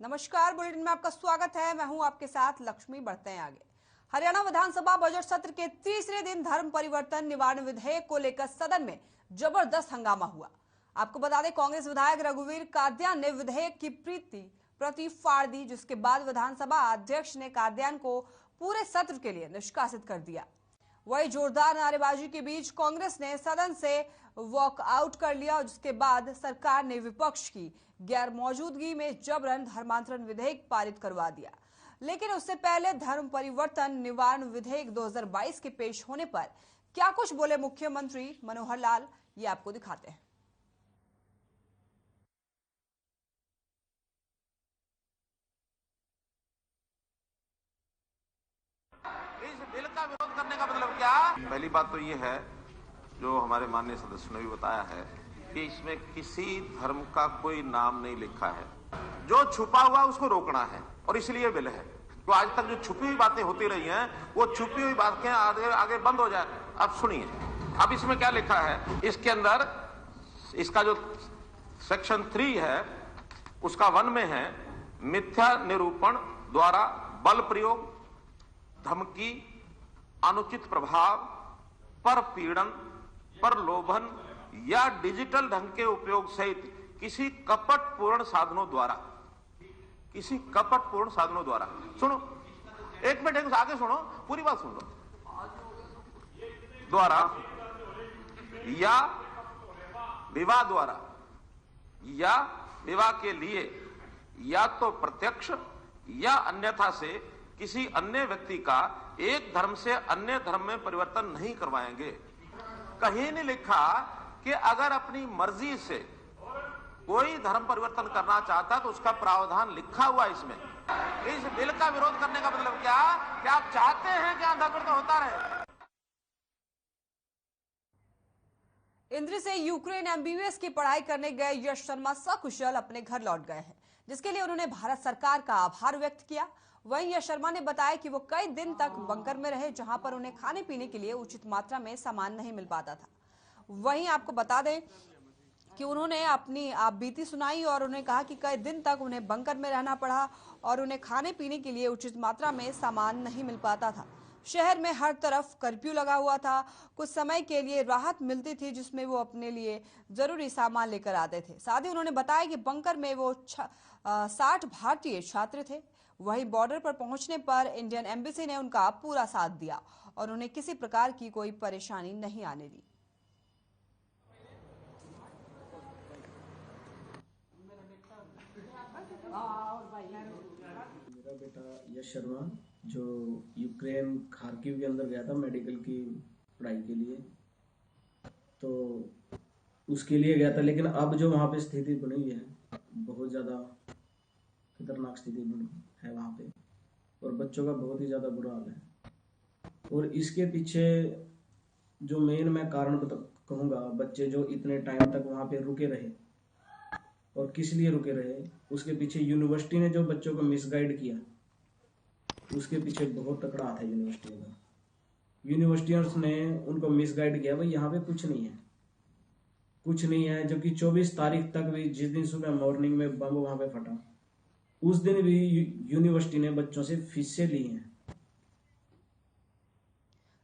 नमस्कार, बुलेटिन में आपका स्वागत है। मैं हूं आपके साथ लक्ष्मी। बढ़ते हैं आगे। हरियाणा विधानसभा बजट सत्र के तीसरे दिन धर्म परिवर्तन निवारण विधेयक को लेकर सदन में जबरदस्त हंगामा हुआ। आपको बता दें, कांग्रेस विधायक रघुवीर कादियान ने विधेयक की प्रति फाड़ दी, जिसके बाद विधानसभा अध्यक्ष ने कादियान को पूरे सत्र के लिए निष्कासित कर दिया। वही जोरदार नारेबाजी के बीच कांग्रेस ने सदन से वॉकआउट कर लिया, जिसके बाद सरकार ने विपक्ष की गैर मौजूदगी में जबरन धर्मांतरण विधेयक पारित करवा दिया। लेकिन उससे पहले धर्म परिवर्तन निवारण विधेयक 2022 के पेश होने पर क्या कुछ बोले मुख्यमंत्री मनोहर लाल, ये आपको दिखाते हैं। इस बिल का विरोध करने का मतलब क्या? पहली बात तो ये है, जो हमारे माननीय सदस्य ने भी बताया है कि इसमें किसी धर्म का कोई नाम नहीं लिखा है। जो छुपा हुआ उसको रोकना है और इसलिए बिल है। तो आज तक जो छुपी हुई बातें होती रही हैं, वो छुपी हुई बातें आगे बंद हो जाए। अब सुनिए, अब इसमें क्या लिखा है। इसके अंदर इसका जो सेक्शन 3 है, उसका 1 में है, मिथ्या निरूपण द्वारा बल प्रयोग, धमकी, अनुचित प्रभाव, पर पीड़न, प्रलोभन या डिजिटल ढंग के उपयोग सहित किसी कपटपूर्ण साधनों द्वारा सुनो, एक मिनट आगे सुनो, पूरी बात सुन लो। द्वारा या विवाह द्वारा या विवाह के लिए या तो प्रत्यक्ष या अन्यथा से किसी अन्य व्यक्ति का एक धर्म से अन्य धर्म में परिवर्तन नहीं करवाएंगे। कहीं नहीं लिखा कि अगर अपनी मर्जी से कोई धर्म परिवर्तन करना चाहता तो उसका प्रावधान लिखा हुआ इसमें। इस बिल का विरोध करने का मतलब क्या आप चाहते हैं कि अंधाकृत होता रहे? इंद्र से यूक्रेन एमबीबीएस की पढ़ाई करने गए यश शर्मा सकुशल अपने घर लौट गए हैं, जिसके लिए उन्होंने भारत सरकार का आभार व्यक्त किया। वहीं यश शर्मा ने बताया कि वो कई दिन तक बंकर में रहे, जहां पर उन्हें खाने पीने के लिए उचित मात्रा में सामान नहीं मिल पाता था। वहीं आपको बता दें कि उन्होंने अपनी बीती सुनाई और उन्होंने कहा कि कई दिन तक उन्हें बंकर में रहना पड़ा और उन्हें खाने पीने के लिए उचित मात्रा में सामान नहीं मिल पाता था। शहर में हर तरफ कर्फ्यू लगा हुआ था। कुछ समय के लिए राहत मिलती थी, जिसमें वो अपने लिए जरूरी सामान लेकर आते थे। साथ ही उन्होंने बताया कि बंकर में वो 60 भारतीय छात्र थे। वहीं बॉर्डर पर पहुंचने पर इंडियन एम्बेसी ने उनका पूरा साथ दिया और उन्हें किसी प्रकार की कोई परेशानी नहीं आने दी। मेरा बेटा यश शर्मा जो यूक्रेन खार्किव के अंदर गया था मेडिकल की पढ़ाई के लिए, तो उसके लिए गया था। लेकिन अब जो वहाँ पे स्थिति बनी हुई है, बहुत ज़्यादा खतरनाक स्थिति बनी है वहाँ पे, और बच्चों का बहुत ही ज़्यादा बुरा हाल है। और इसके पीछे जो मेन मैं कारण कहूँगा, बच्चे जो इतने टाइम तक वहाँ पे रुके रहे और किस लिए रुके रहे, उसके पीछे यूनिवर्सिटी ने जो बच्चों को मिसगाइड किया, उसके पीछे बहुत तकड़ा हाथ है यूनिवर्सिटी का। यूनिवर्सिटियों ने उनको मिसगाइड किया, भाई यहाँ पे कुछ नहीं है। जबकि 24 तारीख तक भी, जिस दिन सुबह मॉर्निंग में बम वहां पे फटा, उस दिन भी यूनिवर्सिटी ने बच्चों से फीसें ली हैं।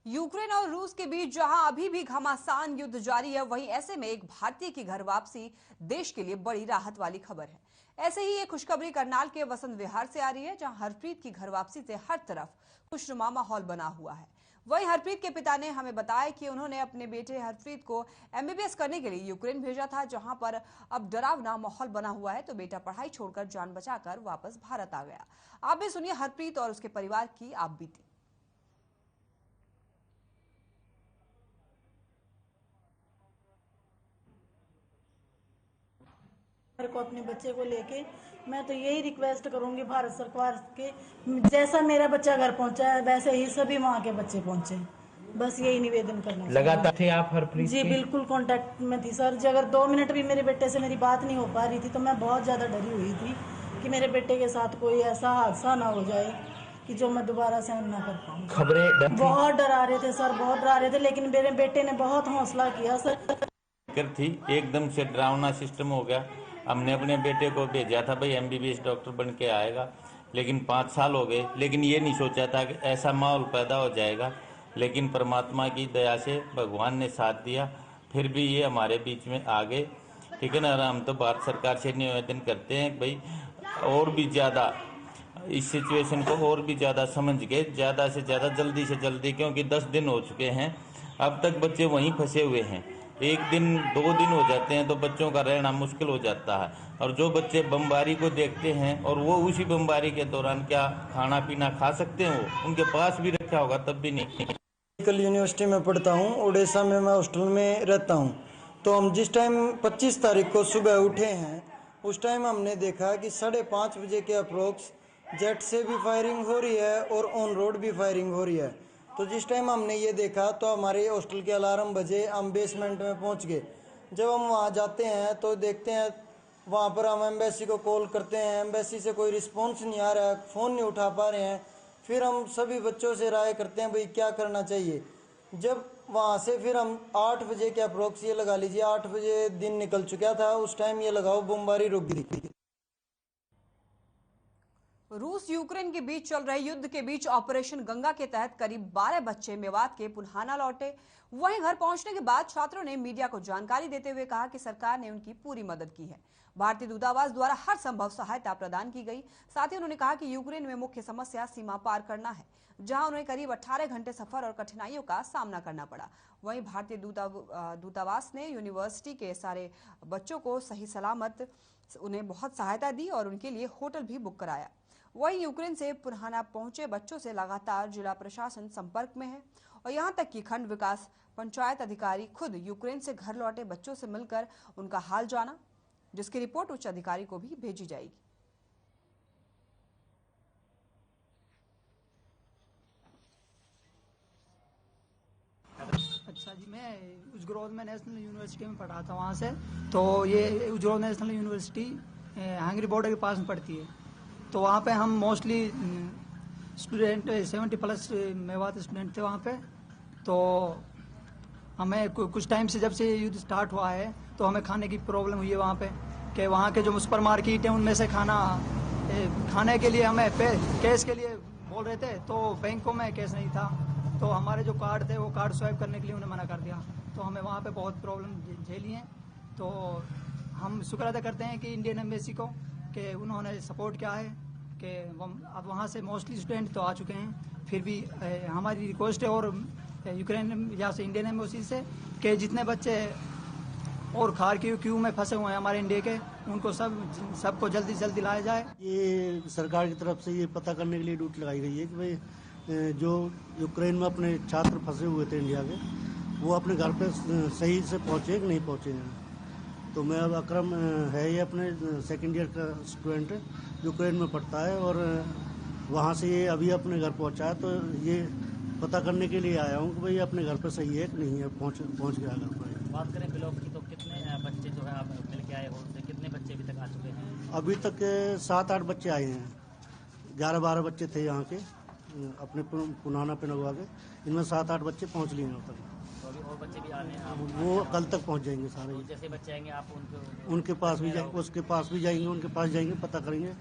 यूक्रेन और रूस के बीच जहां अभी भी घमासान युद्ध जारी है, वहीं ऐसे में एक भारतीय की घर वापसी देश के लिए बड़ी राहत वाली खबर है। ऐसे ही एक खुशखबरी करनाल के वसंत विहार से आ रही है, जहां हरप्रीत की घर वापसी से हर तरफ खुशनुमा माहौल बना हुआ है। वहीं हरप्रीत के पिता ने हमें बताया कि उन्होंने अपने बेटे हरप्रीत को एमबीबीएस करने के लिए यूक्रेन भेजा था, जहां पर अब डरावना माहौल बना हुआ है। तो बेटा पढ़ाई छोड़कर जान बचाकर वापस भारत आ गया। आप भी सुनिए हरप्रीत और उसके परिवार की आप बीती। को अपने बच्चे को लेके मैं तो यही रिक्वेस्ट करूंगी भारत सरकार के, जैसा मेरा बच्चा घर पहुंचा है वैसे ही सभी वहाँ के बच्चे पहुंचे। बस यही निवेदन करना। लगातार थे आप हरप्रीत? जी बिल्कुल कांटेक्ट में थी सर। अगर 2 मिनट भी मेरे बेटे से मेरी बात नहीं हो पा रही थी तो मैं बहुत ज्यादा डरी हुई थी कि मेरे बेटे के साथ कोई ऐसा हादसा ना हो जाए कि जो मैं दोबारा सहन ना कर पाऊँ। खबरें बहुत डरा रहे थे सर, बहुत डरा रहे थे, लेकिन मेरे बेटे ने बहुत हौसला किया सर। थी एकदम से डरावना सिस्टम हो गया। हमने अपने बेटे को भेजा था भाई MBBS डॉक्टर बन के आएगा, लेकिन 5 साल हो गए, लेकिन ये नहीं सोचा था कि ऐसा माहौल पैदा हो जाएगा। लेकिन परमात्मा की दया से भगवान ने साथ दिया, फिर भी ये हमारे बीच में आ गए, ठीक है ना। हम तो भारत सरकार से निवेदन करते हैं भाई और भी ज़्यादा इस सिचुएशन को और भी ज़्यादा समझ के ज़्यादा से ज़्यादा जल्दी से जल्दी, क्योंकि 10 दिन हो चुके हैं अब तक बच्चे वहीं फंसे हुए हैं। 1 दिन 2 दिन हो जाते हैं तो बच्चों का रहना मुश्किल हो जाता है। और जो बच्चे बमबारी को देखते हैं और वो उसी बमबारी के दौरान क्या खाना पीना खा सकते हैं, वो उनके पास भी रखा होगा तब भी नहीं। मेडिकल यूनिवर्सिटी में पढ़ता हूँ, ओडिशा में मैं हॉस्टल में रहता हूँ। तो हम जिस टाइम 25 तारीख को सुबह उठे हैं उस टाइम हमने देखा कि 5:30 बजे के अप्रोक्स जेट से भी फायरिंग हो रही है और ऑन रोड भी फायरिंग हो रही है। तो जिस टाइम हमने ये देखा तो हमारे हॉस्टल के अलार्म बजे, हम बेसमेंट में पहुंच गए। जब हम वहाँ जाते हैं तो देखते हैं वहाँ पर हम एम्बेसी को कॉल करते हैं, एम्बेसी से कोई रिस्पॉन्स नहीं आ रहा है, फ़ोन नहीं उठा पा रहे हैं। फिर हम सभी बच्चों से राय करते हैं भाई क्या करना चाहिए। जब वहाँ से फिर हम 8 बजे के अप्रोक्स, ये लगा लीजिए 8 बजे दिन निकल चुका था, उस टाइम ये लगाओ बमबारी रुक गई। रूस यूक्रेन के बीच चल रहे युद्ध के बीच ऑपरेशन गंगा के तहत करीब 12 बच्चे मेवात के पुल्हाना लौटे। वहीं घर पहुंचने के बाद छात्रों ने मीडिया को जानकारी देते हुए कहा कि सरकार ने उनकी पूरी मदद की है। भारतीय दूतावास द्वारा हर संभव सहायता प्रदान की गई। साथ ही उन्होंने कहा कि यूक्रेन में मुख्य समस्या सीमा पार करना है, जहां उन्हें करीब 18 घंटे सफर और कठिनाइयों का सामना करना पड़ा। वहीं भारतीय दूतावास ने यूनिवर्सिटी के सारे बच्चों को सही सलामत उन्हें बहुत सहायता दी और उनके लिए होटल भी बुक कराया। वहीं यूक्रेन से पुल्हाना पहुंचे बच्चों से लगातार जिला प्रशासन संपर्क में है और यहां तक कि खंड विकास पंचायत अधिकारी खुद यूक्रेन से घर लौटे बच्चों से मिलकर उनका हाल जाना, जिसकी रिपोर्ट उच्च अधिकारी को भी भेजी जाएगी। अच्छा जी, मैं उजग्रोद में नेशनल यूनिवर्सिटी में पढ़ा था वहाँ से। तो ये उजग्रोद नेशनल यूनिवर्सिटी हंगरी बॉर्डर के पास में पड़ती है। तो वहाँ पे हम मोस्टली स्टूडेंट 70+ मेवात स्टूडेंट थे वहाँ पे। तो हमें कुछ टाइम से, जब से युद्ध स्टार्ट हुआ है, तो हमें खाने की प्रॉब्लम हुई है वहाँ पे, कि वहाँ के जो सुपर मार्केट है उनमें से खाने के लिए हमें कैश के लिए बोल रहे थे, तो बैंकों में कैश नहीं था। तो हमारे जो कार्ड थे वो कार्ड स्वाइप करने के लिए उन्हें मना कर दिया। तो हमें वहाँ पे बहुत प्रॉब्लम झेली है। तो हम शुक्र अदा करते हैं कि इंडियन एम्बेसी को, कि उन्होंने सपोर्ट किया है कि अब वहाँ से मोस्टली स्टूडेंट तो आ चुके हैं। फिर भी हमारी रिक्वेस्ट है और यूक्रेन या से इंडियन एम्बेसी से कि जितने बच्चे और खारकीव क्यू में फंसे हुए हैं हमारे इंडिया के, उनको सबको जल्दी से जल्दी लाया जाए। ये सरकार की तरफ से ये पता करने के लिए ड्यूटी लगाई गई है कि भाई जो यूक्रेन में अपने छात्र फंसे हुए थे इंडिया के, वो अपने घर पे सही से पहुँचे कि नहीं पहुँचे हैं। तो मैं अब अकरम है, ये अपने 2nd ईयर का स्टूडेंट यूक्रेन में पढ़ता है और वहाँ से ये अभी अपने घर पहुँचा है। तो ये पता करने के लिए आया हूँ कि भाई अपने घर पे सही है कि नहीं है, पहुँच गया घर पर। बात करें ब्लॉक की, तो कितने बच्चे जो है आप मिल के आए हो, उनसे कितने बच्चे अभी तक आ चुके हैं? अभी तक 7-8 बच्चे आए हैं। 11-12 बच्चे थे यहाँ के अपने पुराना पे लगवा के, इनमें 7-8 बच्चे पहुँच लिए हैं तक। तो अभी और बच्चे भी आने हैं? वो कल तक पहुँच जाएंगे सारे। तो जैसे बच्चे आएंगे आप उनके पास भी जाएंगे, उसके पास भी जाएंगे, उनके पास जाएंगे, पता करेंगे।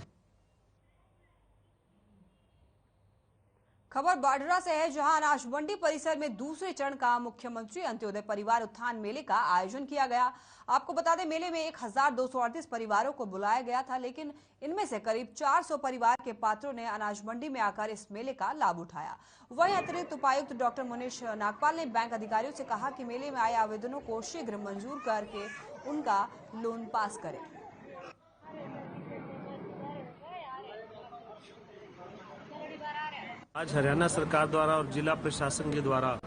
खबर बाढ़रा से है, जहां अनाज मंडी परिसर में दूसरे चरण का मुख्यमंत्री अंत्योदय परिवार उत्थान मेले का आयोजन किया गया। आपको बता दें, मेले में 1238 परिवारों को बुलाया गया था, लेकिन इनमें से करीब 400 परिवार के पात्रों ने अनाज मंडी में आकर इस मेले का लाभ उठाया। वहीं अतिरिक्त उपायुक्त डॉक्टर मुनीश नागपाल ने बैंक अधिकारियों से कहा कि मेले में आए आवेदनों को शीघ्र मंजूर करके उनका लोन पास करें। आज हरियाणा सरकार द्वारा और जिला प्रशासन के द्वारा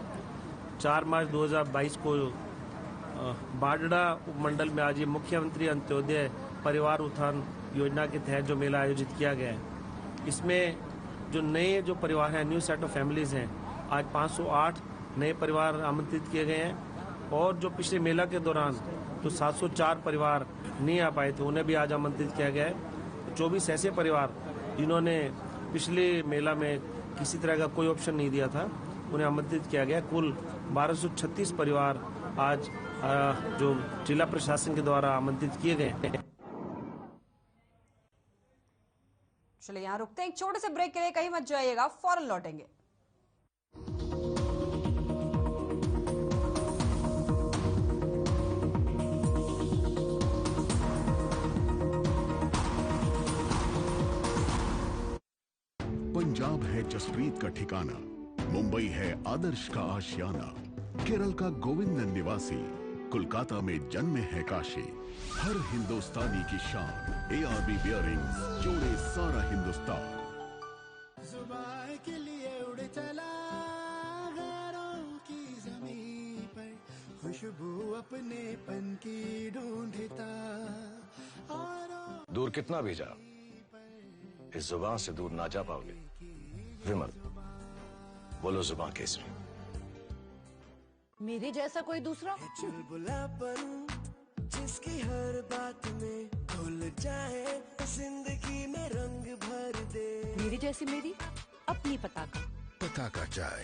4 मार्च 2022 को बाढ़ड़ा उपमंडल में आज ये मुख्यमंत्री अंत्योदय परिवार उत्थान योजना के तहत जो मेला आयोजित किया गया है, इसमें जो नए जो परिवार हैं, न्यू सेट ऑफ फैमिलीज हैं, आज 508 नए परिवार आमंत्रित किए गए हैं। और जो पिछले मेला के दौरान जो 704 परिवार नहीं आ पाए थे, उन्हें भी आज आमंत्रित किया गया है। 24 ऐसे परिवार जिन्होंने पिछले मेला में किसी तरह का कोई ऑप्शन नहीं दिया था, उन्हें आमंत्रित किया गया। कुल 1236 परिवार आज जो जिला प्रशासन के द्वारा आमंत्रित किए गए हैं। चलिए यहाँ रुकते हैं एक छोटे से ब्रेक के लिए, कहीं मत जाइएगा, फौरन लौटेंगे। पंजाब है जसप्रीत का ठिकाना, मुंबई है आदर्श का आशियाना, केरल का गोविंदन निवासी, कोलकाता में जन्मे है काशी। हर हिंदुस्तानी की शान ARB बियरिंग्स जोड़े सारा हिंदुस्तान। जुबान के लिए उड़ चला गैरों की ज़मीं पर, खुशबू अपने पन की ढूंढता। दूर कितना भी जा, इस जुबान से दूर ना जा पाओगे। विमल, बोलो जुबान केसरी। मेरे जैसा कोई दूसरा? चुलबुलापन जिसकी हर बात में घुल जाए, जिंदगी में रंग भर दे। मेरी जैसी मेरी अपनी पताका। पताका चाय,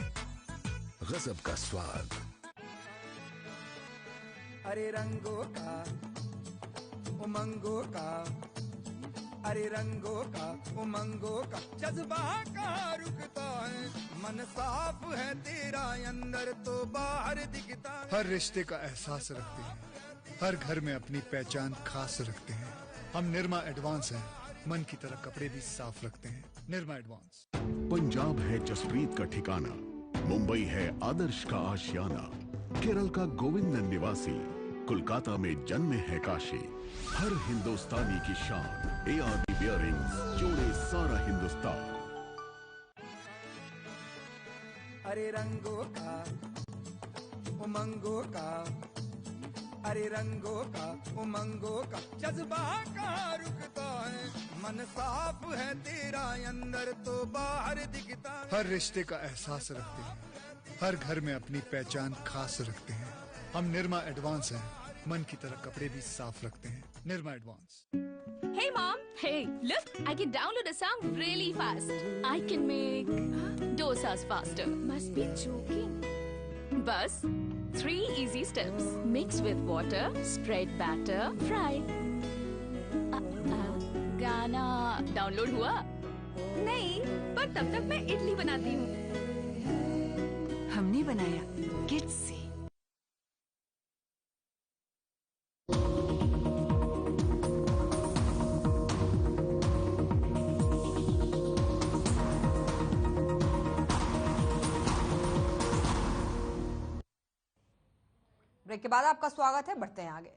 गजब का स्वाद। अरे रंगों का उमंगों का, अरे रंगों का उमंगों का जज्बा का रुकता है। मन साफ है तेरा अंदर तो बाहर दिखता है। हर रिश्ते का एहसास रखते हैं, हर घर में अपनी पहचान खास रखते हैं। हम निरमा एडवांस हैं, मन की तरह कपड़े भी साफ रखते हैं। निरमा एडवांस। पंजाब है जसप्रीत का ठिकाना, मुंबई है आदर्श का आशियाना, केरल का गोविंदन निवासी, कोलकाता में जन्मे है काशी। हर हिंदुस्तानी की शान ARB बियरिंग्स जोड़े सारा हिंदुस्तान। अरे रंगों का उमंगों का, अरे रंगों का उमंगों का जज्बा का रुकता है। मन साफ है तेरा अंदर तो बाहर दिखता है। हर रिश्ते का एहसास रखते हैं, हर घर में अपनी पहचान खास रखते हैं। हम निरमा एडवांस हैं, मन की तरह कपड़े भी साफ रखते हैं। Nirma advance. Hey mom, hey, look, I can download a song really fast. I can make dosas faster. Must be joking. Bus, 3 easy steps. Mix with water, spread batter, fry. गाना डाउनलोड हुआ? नहीं, पर तब तक मैं इडली बनाती हूँ। हमने बनाया किड्स से। ब्रेक के बाद आपका स्वागत है, बढ़ते हैं आगे।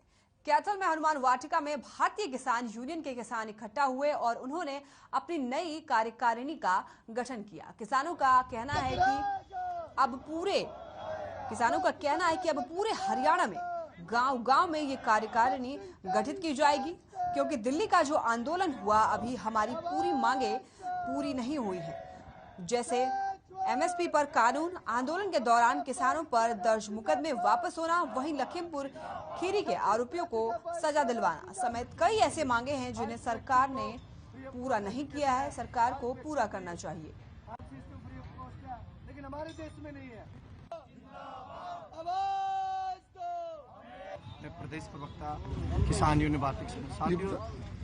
कैथल में हनुमान वाटिका में भारतीय किसान यूनियन के किसान इकट्ठा हुए और उन्होंने अपनी नई कार्यकारिणी का गठन किया। किसानों का कहना है कि अब पूरे हरियाणा में गांव-गांव में ये कार्यकारिणी गठित की जाएगी, क्योंकि दिल्ली का जो आंदोलन हुआ अभी हमारी पूरी मांगे पूरी नहीं हुई है। जैसे MSP पर कानून, आंदोलन के दौरान किसानों पर दर्ज मुकदमे वापस होना, वहीं लखीमपुर खीरी के आरोपियों को सजा दिलवाना समेत कई ऐसे मांगे हैं जिन्हें सरकार ने पूरा नहीं किया है। सरकार को पूरा करना चाहिए। लेकिन हमारे देश में नहीं है। प्रदेश प्रवक्ता किसान यूनियन भारतीय साथियों,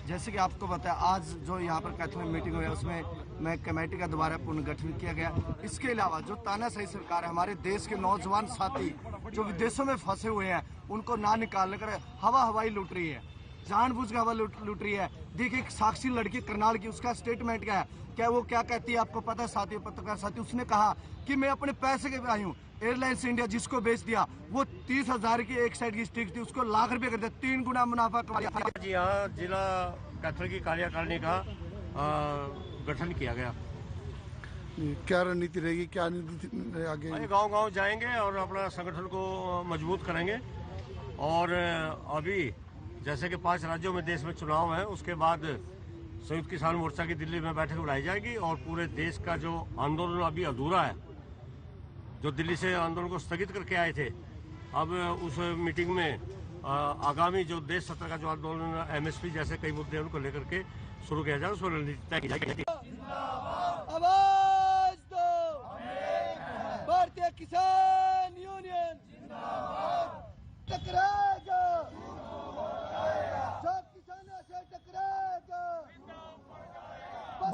जैसे कि आपको बताया, आज जो यहाँ पर कैथल में मीटिंग हुई है उसमें मैं कमेटी का दोबारा पुनर्गठन किया गया। इसके अलावा जो तानाशाही सरकार है, हमारे देश के नौजवान साथी जो विदेशों में फंसे हुए हैं उनको ना निकालने कर हवाई लूट रही है, जानबूझ कर हवा लूट रही है। देखिए एक साक्षी लड़की करनाल की, उसका स्टेटमेंट क्या है, क्या वो क्या कहती है आपको पता है साथियों, पत्रकार साथी, उसने कहा कि मैं अपने पैसे के आई हूँ। एयरलाइंस इंडिया जिसको बेच दिया वो 30,000 की एक साइड की स्टिक थी, उसको लाख रुपए कर दिया, 3 गुना मुनाफा कमा लिया। जी हाँ, जिला कैथल की कार्यकारिणी का गठन किया गया। क्या रणनीति रहेगी, क्या नीति आगे? गांव-गांव जाएंगे और अपना संगठन को मजबूत करेंगे। और अभी जैसे कि 5 राज्यों में देश में चुनाव है, उसके बाद संयुक्त किसान मोर्चा की दिल्ली में बैठक बुलाई जाएगी और पूरे देश का जो आंदोलन अभी अधूरा है, जो दिल्ली से आंदोलन को स्थगित करके आए थे, अब उस मीटिंग में आगामी जो देश सत्र का जो आंदोलन MSP जैसे कई मुद्दे हैं उनको लेकर के शुरू किया जाए, उसको रणनीति तय की जाएगी। आवाज दो, भारतीय किसान यूनियन टकराएगा, सब किसानों से टकराएगा।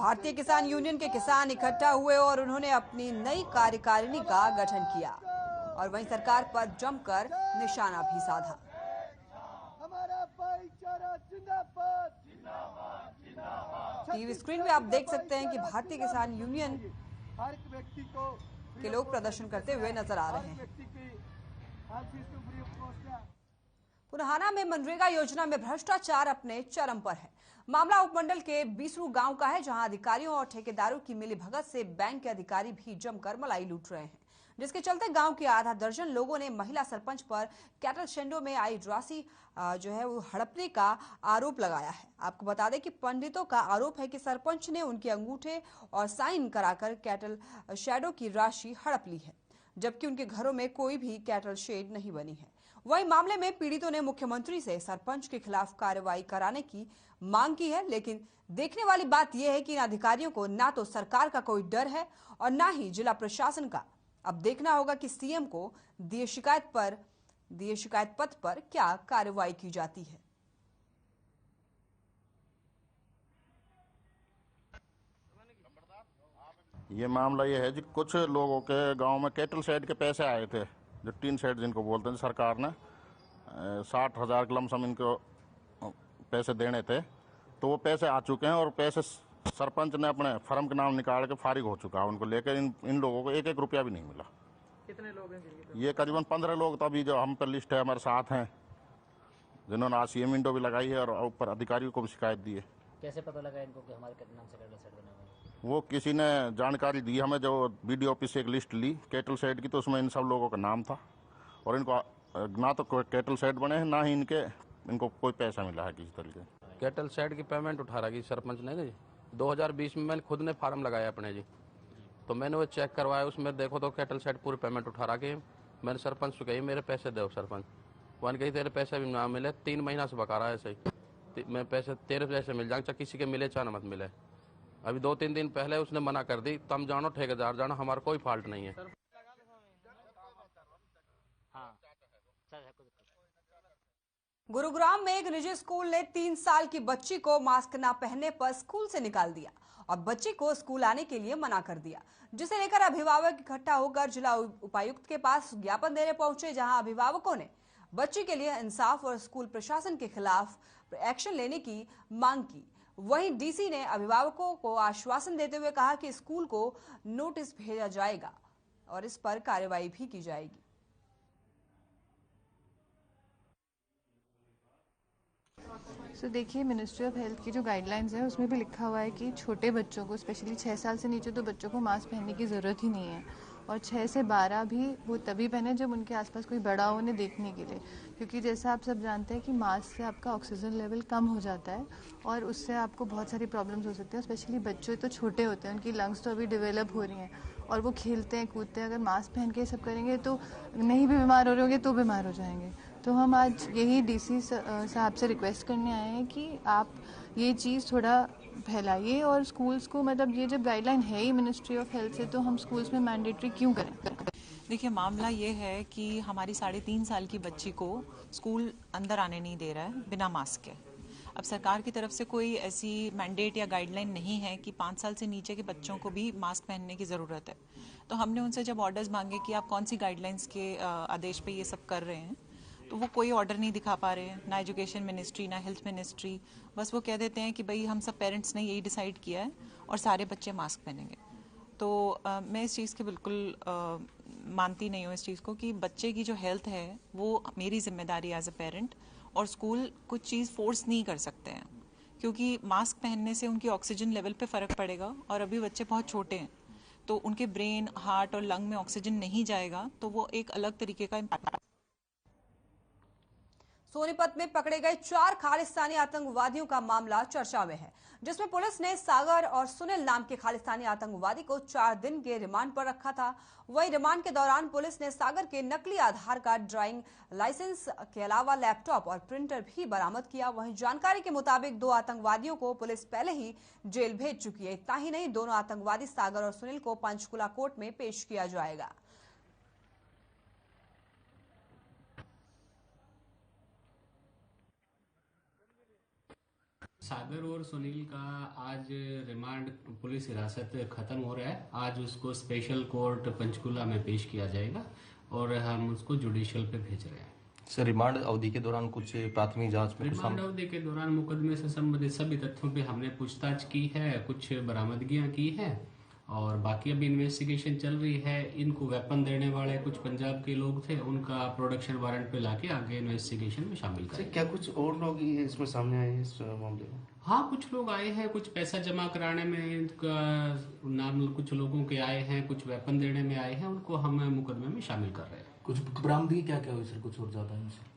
भारतीय किसान यूनियन के किसान इकट्ठा हुए और उन्होंने अपनी नई कार्यकारिणी का गठन किया और वहीं सरकार पर जमकर निशाना भी साधा। टीवी स्क्रीन में आप देख सकते हैं कि भारतीय किसान यूनियन के लोग प्रदर्शन करते हुए नजर आ रहे हैं। पुनहाना में मनरेगा योजना में भ्रष्टाचार अपने चरम पर है। मामला उपमंडल के बीसरू गांव का है, जहां अधिकारियों और ठेकेदारों की मिलीभगत से बैंक के अधिकारी भी जमकर मलाई लूट रहे हैं, जिसके चलते गांव के आधा दर्जन लोगों ने महिला सरपंच पर कैटल शेडों में आई राशि वो हड़पने का आरोप लगाया है। आपको बता दें कि पंडितों का आरोप है कि सरपंच ने उनके अंगूठे और साइन कराकर कैटल शेडों की राशि हड़प ली है, जबकि उनके घरों में कोई भी कैटल शेड नहीं बनी है। वहीं मामले में पीड़ितों ने मुख्यमंत्री से सरपंच के खिलाफ कार्रवाई कराने की मांग की है, लेकिन देखने वाली बात यह है कि इन अधिकारियों को ना तो सरकार का कोई डर है और ना ही जिला प्रशासन का। अब देखना होगा कि सीएम को दिए शिकायत पत्र पर क्या कार्रवाई की जाती है। ये मामला ये है जी, कुछ लोगों के गांव में कैटल शेड के पैसे आए थे, जो टीन शेड जिनको बोलते हैं। सरकार ने 60,000 के लमसम इनको पैसे देने थे, तो वो पैसे आ चुके हैं और पैसे सरपंच ने अपने फर्म के नाम निकाल के फारिग हो चुका है। उनको लेकर इन लोगों को एक रुपया भी नहीं मिला। कितने लोग हैं जिनकी? ये करीबन 15 लोग तो अभी जो हम पर लिस्ट है हमारे साथ हैं, जिन्होंने आरसीएम विंडो भी लगाई है और ऊपर अधिकारियों को भी शिकायत दी है। कैसे पता लगा इनको कि हमारे नाम से कैटल शेड बने हुए हैं? वो किसी ने जानकारी दी हमें, जो बीडीओ ऑफिस से एक लिस्ट ली कैटल शेड की, तो उसमें इन सब लोगों का नाम था और इनको ना तो कोई कैटल शेड बने हैं, ना ही इनको कोई पैसा मिला है किसी तरीके। कैटल शेड की पेमेंट उठा रहा सरपंच ने जी। 2020 में मैंने खुद ने फार्म लगाया अपने जी, तो मैंने वो चेक करवाया, उसमें देखो तो कैटल शेड पूरी पेमेंट उठा रहा कि मैंने सरपंच से कही मेरे पैसे दो सरपंच। वन कही तेरे पैसे भी ना मिले, 3 महीना से बका रहा है ऐसे ही। मैं पैसे तेरे पैसे मिल जाएंगे, चाहे किसी के मिले चाहे मत मिले। अभी 2-3 दिन पहले उसने मना कर दी, तुम जानो ठेकेदार जानो, हमारा कोई फॉल्ट नहीं है। गुरुग्राम में एक निजी स्कूल ने 3 साल की बच्ची को मास्क न पहनने पर स्कूल से निकाल दिया और बच्ची को स्कूल आने के लिए मना कर दिया, जिसे लेकर अभिभावक इकट्ठा होकर जिला उपायुक्त के पास ज्ञापन देने पहुंचे, जहां अभिभावकों ने बच्ची के लिए इंसाफ और स्कूल प्रशासन के खिलाफ एक्शन लेने की मांग की। वहीं डीसी ने अभिभावकों को आश्वासन देते हुए कहा कि स्कूल को नोटिस भेजा जाएगा और इस पर कार्रवाई भी की जाएगी। देखिए, मिनिस्ट्री ऑफ हेल्थ की जो गाइडलाइंस है उसमें भी लिखा हुआ है कि छोटे बच्चों को, स्पेशली 6 साल से नीचे तो बच्चों को मास्क पहनने की ज़रूरत ही नहीं है, और 6 से 12 भी वो तभी पहने जब उनके आसपास कोई बड़ा हो उन्हें देखने के लिए, क्योंकि जैसा आप सब जानते हैं कि मास्क से आपका ऑक्सीजन लेवल कम हो जाता है और उससे आपको बहुत सारी प्रॉब्लम्स हो सकती हैं। स्पेशली बच्चे तो छोटे होते हैं, उनकी लंग्स तो अभी डेवलप हो रही हैं और वो खेलते हैं कूदते हैं। अगर मास्क पहन के सब करेंगे तो नहीं भी बीमार हो रहे होंगे तो बीमार हो जाएंगे। तो हम आज यही डीसी साहब से रिक्वेस्ट करने आए हैं कि आप ये चीज़ थोड़ा फैलाइए और स्कूल्स को, मतलब ये जब गाइडलाइन है ही मिनिस्ट्री ऑफ हेल्थ से, तो हम स्कूल्स में मैंडेटरी क्यों करें? देखिए, मामला ये है कि हमारी 3.5 साल की बच्ची को स्कूल अंदर आने नहीं दे रहा है बिना मास्क के। अब सरकार की तरफ से कोई ऐसी मैंडेट या गाइडलाइन नहीं है कि 5 साल से नीचे के बच्चों को भी मास्क पहनने की ज़रूरत है। तो हमने उनसे जब ऑर्डर्स मांगे कि आप कौन सी गाइडलाइंस के आदेश पे ये सब कर रहे हैं, तो वो कोई ऑर्डर नहीं दिखा पा रहे हैं, ना एजुकेशन मिनिस्ट्री ना हेल्थ मिनिस्ट्री। बस वो कह देते हैं कि भाई हम सब पेरेंट्स ने यही डिसाइड किया है और सारे बच्चे मास्क पहनेंगे। तो मैं इस चीज़ के बिल्कुल मानती नहीं हूँ इस चीज़ को कि बच्चे की जो हेल्थ है वो मेरी जिम्मेदारी एज अ पेरेंट, और स्कूल कुछ चीज़ फोर्स नहीं कर सकते हैं, क्योंकि मास्क पहनने से उनकी ऑक्सीजन लेवल पे फ़र्क पड़ेगा और अभी बच्चे बहुत छोटे हैं, तो उनके ब्रेन, हार्ट और लंग में ऑक्सीजन नहीं जाएगा, तो वो एक अलग तरीके का इम्पैक्ट। सोनीपत में पकड़े गए 4 खालिस्तानी आतंकवादियों का मामला चर्चा में है, जिसमें पुलिस ने सागर और सुनील नाम के खालिस्तानी आतंकवादी को 4 दिन के रिमांड पर रखा था। वहीं रिमांड के दौरान पुलिस ने सागर के नकली आधार कार्ड, ड्राइविंग लाइसेंस के अलावा लैपटॉप और प्रिंटर भी बरामद किया। वहीं जानकारी के मुताबिक 2 आतंकवादियों को पुलिस पहले ही जेल भेज चुकी है। इतना ही नहीं, दोनों आतंकवादी सागर और सुनील को पंचकुला कोर्ट में पेश किया जाएगा। सागर और सुनील का आज रिमांड पुलिस हिरासत खत्म हो रहा है। आज उसको स्पेशल कोर्ट पंचकुला में पेश किया जाएगा और हम उसको जुडिशियल पे भेज रहे हैं। सर, रिमांड अवधि के दौरान कुछ प्राथमिक जांच में रिमांड अवधि के दौरान मुकदमे से संबंधित सभी तथ्यों पे हमने पूछताछ की है, कुछ बरामदगियां की है और बाकी अभी इन्वेस्टिगेशन चल रही है। इनको वेपन देने वाले कुछ पंजाब के लोग थे, उनका प्रोडक्शन वारंट पे लाके आगे इन्वेस्टिगेशन में शामिल करेंगे। क्या कुछ और लोग इसमें सामने आए हैं इस मामले में? हाँ, कुछ लोग आए हैं, कुछ पैसा जमा कराने में इनका नाम कुछ लोगों के आए हैं, कुछ वेपन देने में आए हैं, उनको हम मुकदमे में शामिल कर रहे हैं। कुछ बरामदगी क्या क्या हुई सर? कुछ और ज्यादा है?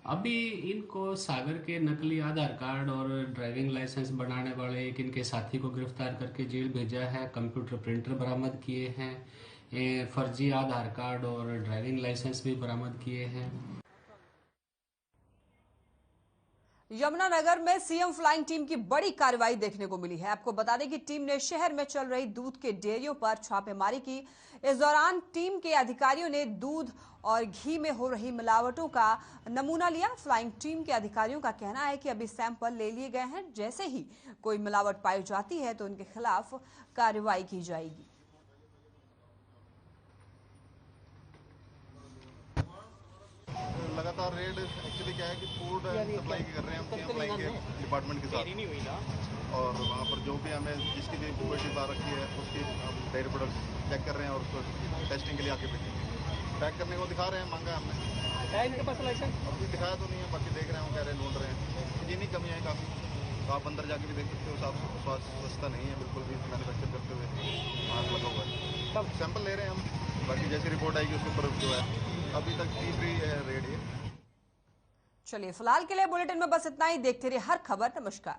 अभी इनको सागर के नकली आधार कार्ड और ड्राइविंग लाइसेंस बनाने वाले एक इनके साथी को गिरफ्तार करके जेल भेजा है। कंप्यूटर प्रिंटर बरामद किए हैं, फर्जी आधार कार्ड और ड्राइविंग लाइसेंस भी बरामद किए हैं। यमुनानगर में सीएम फ्लाइंग टीम की बड़ी कार्रवाई देखने को मिली है। आपको बता दें कि टीम ने शहर में चल रही दूध के डेयरियों पर छापेमारी की। इस दौरान टीम के अधिकारियों ने दूध और घी में हो रही मिलावटों का नमूना लिया। फ्लाइंग टीम के अधिकारियों का कहना है कि अभी सैंपल ले लिए गए हैं, जैसे ही कोई मिलावट पाई जाती है तो उनके खिलाफ कार्रवाई की जाएगी। लगातार रेड एक्चुअली क्या है कि फूड सप्लाई कर रहे हैं हम सप्लाई के डिपार्टमेंट के साथ, और वहाँ पर जो भी हमें जिसकी भी कोई डिब्बा रखी है उसकी हम डेयरी प्रोडक्ट्स चेक कर रहे हैं और उसको टेस्टिंग के लिए आके भेजेंगे। पैक करने को दिखा रहे हैं, मांगा हमने, इनके पास लाइसेंस अभी दिखाया तो नहीं है, बाकी देख रहे हैं, कह रहे हैं, ढूंढ रहे हैं। इतनी कमी है काफ़ी, तो आप अंदर जाके भी देख सकते हो, साफ स्वास्थ्य व्यवस्था नहीं है बिल्कुल भी मैन्युफैक्चर करते हुए, मास्क लगा हुआ है। तब सैंपल ले रहे हैं हम, बाकी जैसी रिपोर्ट आएगी उसके ऊपर जो है अभी तक तीसरी रेड है। चलिए, फिलहाल के लिए बुलेटिन में बस इतना ही। देखते रहिए हर खबर। नमस्कार।